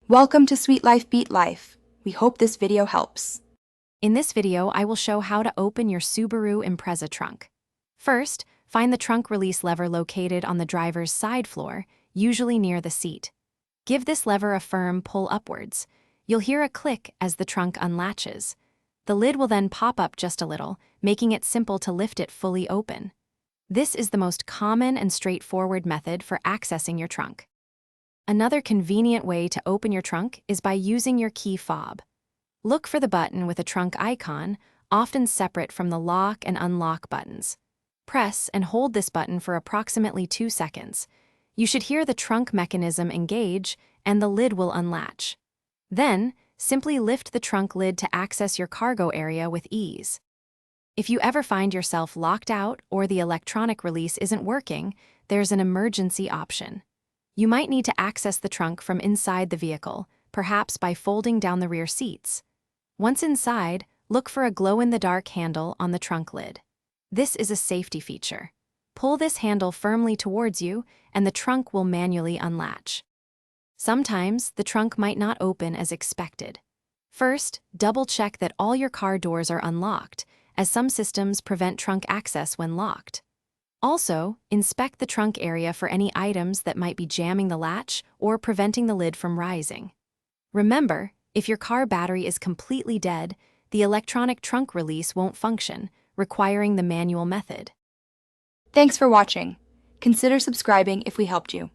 Welcome to Sweet Life Beat Life. We hope this video helps. In this video, I will show how to open your Subaru Impreza trunk. First, find the trunk release lever located on the driver's side floor, usually near the seat. Give this lever a firm pull upwards. You'll hear a click as the trunk unlatches. The lid will then pop up just a little, making it simple to lift it fully open. This is the most common and straightforward method for accessing your trunk. Another convenient way to open your trunk is by using your key fob. Look for the button with a trunk icon, often separate from the lock and unlock buttons. Press and hold this button for approximately 2 seconds. You should hear the trunk mechanism engage and the lid will unlatch. Then, simply lift the trunk lid to access your cargo area with ease. If you ever find yourself locked out or the electronic release isn't working, there's an emergency option. You might need to access the trunk from inside the vehicle, perhaps by folding down the rear seats. Once inside, look for a glow-in-the-dark handle on the trunk lid. This is a safety feature. Pull this handle firmly towards you, and the trunk will manually unlatch. Sometimes, the trunk might not open as expected. First, double-check that all your car doors are unlocked, as some systems prevent trunk access when locked. Also, inspect the trunk area for any items that might be jamming the latch or preventing the lid from rising. Remember, if your car battery is completely dead, the electronic trunk release won't function, requiring the manual method. Thanks for watching. Consider subscribing if we helped you.